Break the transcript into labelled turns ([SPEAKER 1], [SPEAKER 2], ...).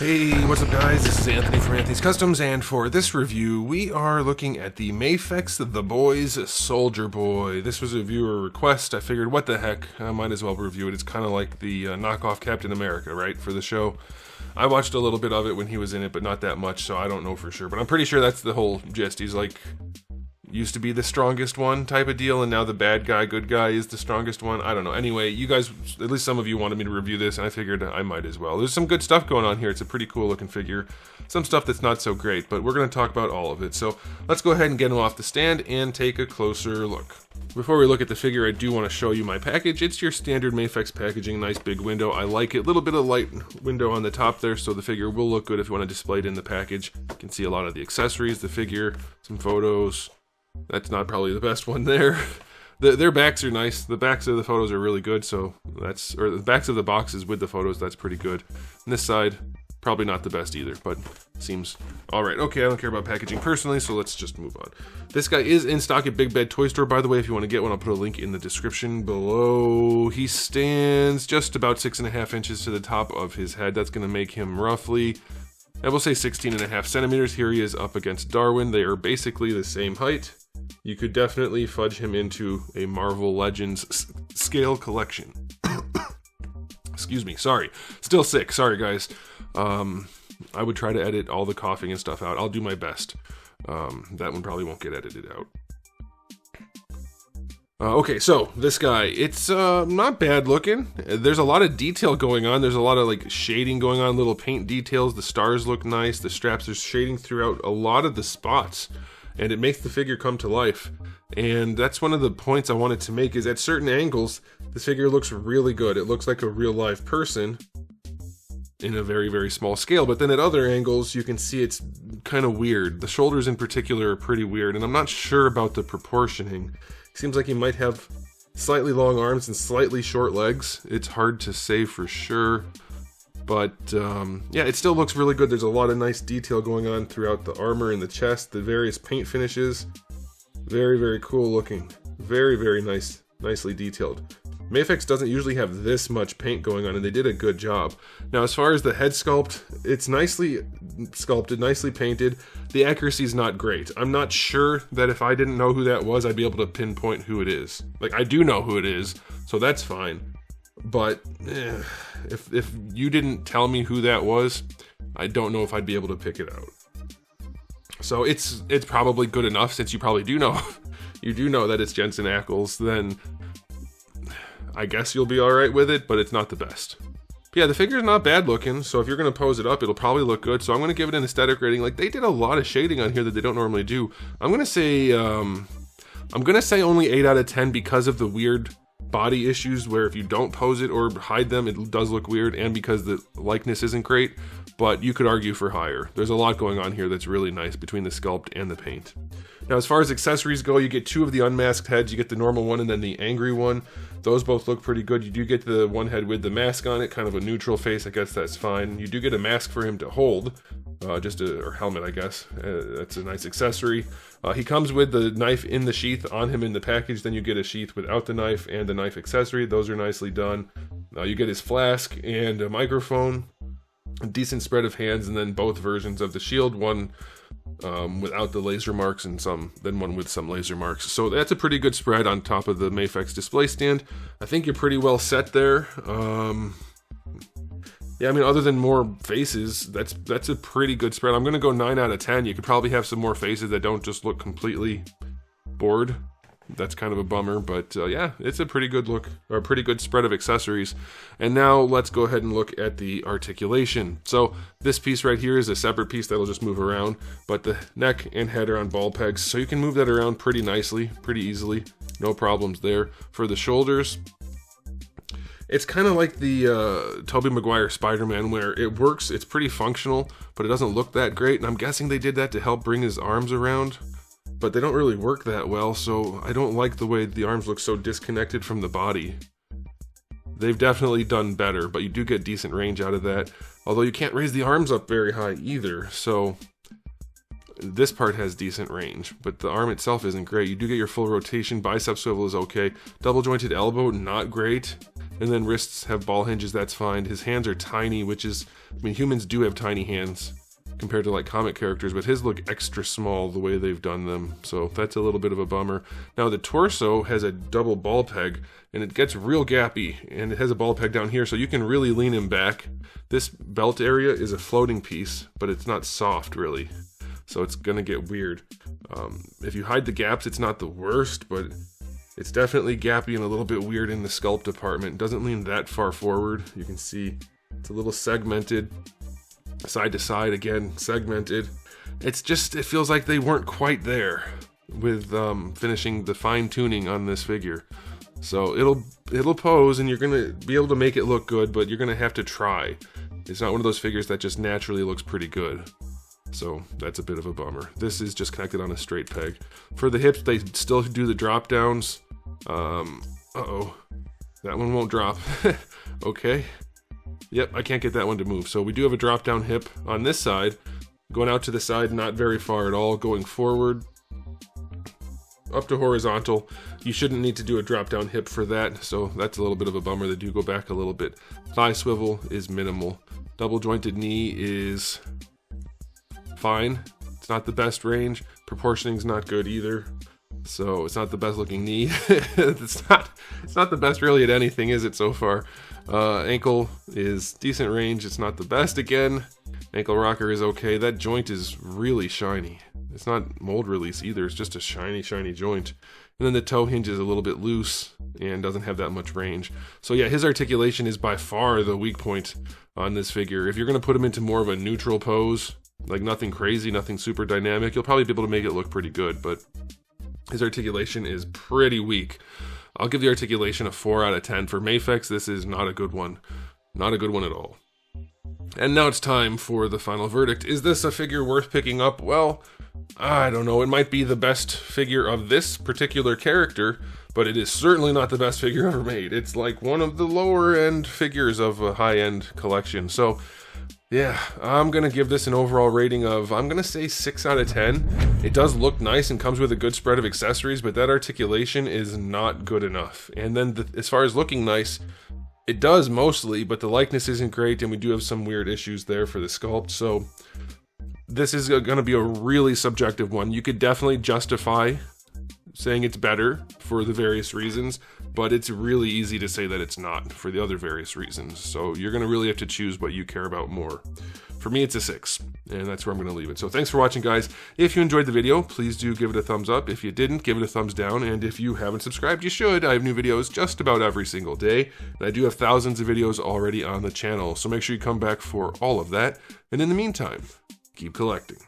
[SPEAKER 1] Hey, what's up guys? This is Anthony from Anthony's Customs, and for this review, we are looking at the Mafex The Boys Soldier Boy. This was a viewer request. I figured, what the heck, I might as well review it. It's kind of like the knockoff Captain America, right, for the show. I watched a little bit of it when he was in it, but not that much, so I don't know for sure. But I'm pretty sure that's the whole gist. He's like, used to be the strongest one type of deal, and now the bad guy, good guy is the strongest one. I don't know. Anyway, you guys, at least some of you wanted me to review this, and I figured I might as well. There's some good stuff going on here. It's a pretty cool looking figure. Some stuff that's not so great, but we're going to talk about all of it. So let's go ahead and get him off the stand and take a closer look. Before we look at the figure, I do want to show you my package. It's your standard Mafex packaging, nice big window. I like it. A little bit of light window on the top there, so the figure will look good if you want to display it in the package. You can see a lot of the accessories, the figure, some photos. That's not probably the best one there. Their backs are nice. The backs of the photos are really good, so that's, or the backs of the boxes with the photos, that's pretty good. And this side, probably not the best either, but seems alright. Okay, I don't care about packaging personally, so let's just move on. This guy is in stock at Big Bad Toy Store, by the way. If you want to get one, I'll put a link in the description below. He stands just about 6.5 inches to the top of his head. That's going to make him roughly, I will say, 16.5 centimeters. Here he is up against Darwin. They are basically the same height. You could definitely fudge him into a Marvel Legends scale collection. Excuse me, sorry. Still sick, sorry guys. I would try to edit all the coughing and stuff out. I'll do my best. That one probably won't get edited out. Okay, so this guy, it's not bad looking. There's a lot of detail going on. There's a lot of like shading going on, little paint details. The stars look nice. The straps, there's shading throughout a lot of the spots, and it makes the figure come to life. And that's one of the points I wanted to make, is at certain angles, the figure looks really good. It looks like a real live person in a very, very small scale, but then at other angles, you can see it's kind of weird. The shoulders in particular are pretty weird, and I'm not sure about the proportioning. Seems like he might have slightly long arms and slightly short legs. It's hard to say for sure, but yeah, it still looks really good. There's a lot of nice detail going on throughout the armor and the chest, the various paint finishes. Very, very cool looking. Very, very nice, nicely detailed. Mafex doesn't usually have this much paint going on, and they did a good job. Now, as far as the head sculpt, it's nicely sculpted, nicely painted. The accuracy is not great. I'm not sure that if I didn't know who that was, I'd be able to pinpoint who it is. Like, I do know who it is, so that's fine. But if you didn't tell me who that was, I don't know if I'd be able to pick it out. So it's probably good enough, since you probably do know you do know that it's Jensen Ackles. Then I guess you'll be alright with it, but it's not the best. But yeah, the figure's not bad looking, so if you're going to pose it up, it'll probably look good. So I'm going to give it an aesthetic rating. Like, they did a lot of shading on here that they don't normally do. I'm going to say only 8 out of 10 because of the weird body issues where if you don't pose it or hide them, it does look weird, and because the likeness isn't great, but you could argue for higher. There's a lot going on here that's really nice between the sculpt and the paint. Now, as far as accessories go, you get 2 of the unmasked heads. You get the normal one and then the angry one. Those both look pretty good. You do get the one head with the mask on it, kind of a neutral face. I guess that's fine. You do get a mask for him to hold, or helmet, I guess. That's a nice accessory. He comes with the knife in the sheath on him in the package. Then you get a sheath without the knife and the knife accessory. Those are nicely done. You get his flask and a microphone, a decent spread of hands, and then both versions of the shield. One without the laser marks, and then one with some laser marks. So that's a pretty good spread on top of the Mafex display stand. I think you're pretty well set there. Yeah, I mean, other than more faces, that's a pretty good spread. I'm gonna go 9 out of 10. You could probably have some more faces that don't just look completely bored. That's kind of a bummer, but yeah, it's a pretty good look, or a pretty good spread of accessories. And now let's go ahead and look at the articulation. So this piece right here is a separate piece that'll just move around, but the neck and head are on ball pegs, so you can move that around pretty nicely, pretty easily. No problems there. For the shoulders, it's kind of like the Tobey Maguire Spider-Man, where it works, it's pretty functional, but it doesn't look that great, and I'm guessing they did that to help bring his arms around. But they don't really work that well, so I don't like the way the arms look so disconnected from the body. They've definitely done better, but you do get decent range out of that. Although you can't raise the arms up very high either, so this part has decent range, but the arm itself isn't great. You do get your full rotation. Bicep swivel is okay. Double jointed elbow, not great. And then wrists have ball hinges, that's fine. His hands are tiny, which is, I mean, humans do have tiny hands compared to like comic characters, but his look extra small the way they've done them, so that's a little bit of a bummer. Now the torso has a double ball peg, and it gets real gappy, and it has a ball peg down here, so you can really lean him back. This belt area is a floating piece, but it's not soft really, so it's gonna get weird. If you hide the gaps, it's not the worst, but it's definitely gappy and a little bit weird in the sculpt department. It doesn't lean that far forward. You can see it's a little segmented. Side to side, again, segmented. It's just, it feels like they weren't quite there with finishing the fine tuning on this figure. So it'll pose and you're gonna be able to make it look good, but you're gonna have to try. It's not one of those figures that just naturally looks pretty good. So that's a bit of a bummer. This is just connected on a straight peg. For the hips, they still do the drop downs. Uh-oh, that one won't drop. Okay. Yep, I can't get that one to move. So we do have a drop down hip on this side. Going out to the side, not very far at all. Going forward, up to horizontal. You shouldn't need to do a drop down hip for that, so that's a little bit of a bummer. They do go back a little bit. Thigh swivel is minimal. Double jointed knee is fine. It's not the best range. Proportioning's not good either. So it's not the best looking knee. It's not the best really at anything, is it, so far? Ankle is decent range. It's not the best again. Ankle rocker is okay. That joint is really shiny. It's not mold release either. It's just a shiny, shiny joint. And then the toe hinge is a little bit loose and doesn't have that much range. So yeah, his articulation is by far the weak point on this figure. If you're going to put him into more of a neutral pose, like nothing crazy, nothing super dynamic, you'll probably be able to make it look pretty good, but his articulation is pretty weak. I'll give the articulation a 4 out of 10. For Mafex, this is not a good one. Not a good one at all. And now it's time for the final verdict. Is this a figure worth picking up? Well, I don't know. It might be the best figure of this particular character, but it is certainly not the best figure ever made. It's like one of the lower end figures of a high-end collection. So yeah, I'm going to give this an overall rating of, I'm going to say 6 out of 10. It does look nice and comes with a good spread of accessories, but that articulation is not good enough. And then as far as looking nice, it does mostly, but the likeness isn't great, and we do have some weird issues there for the sculpt. So this is going to be a really subjective one. You could definitely justify saying it's better for the various reasons, but it's really easy to say that it's not for the other various reasons. So you're going to really have to choose what you care about more. For me, it's a 6, and that's where I'm going to leave it. So thanks for watching, guys. If you enjoyed the video, please do give it a thumbs up. If you didn't, give it a thumbs down. And if you haven't subscribed, you should. I have new videos just about every single day, and I do have thousands of videos already on the channel. So make sure you come back for all of that. And in the meantime, keep collecting.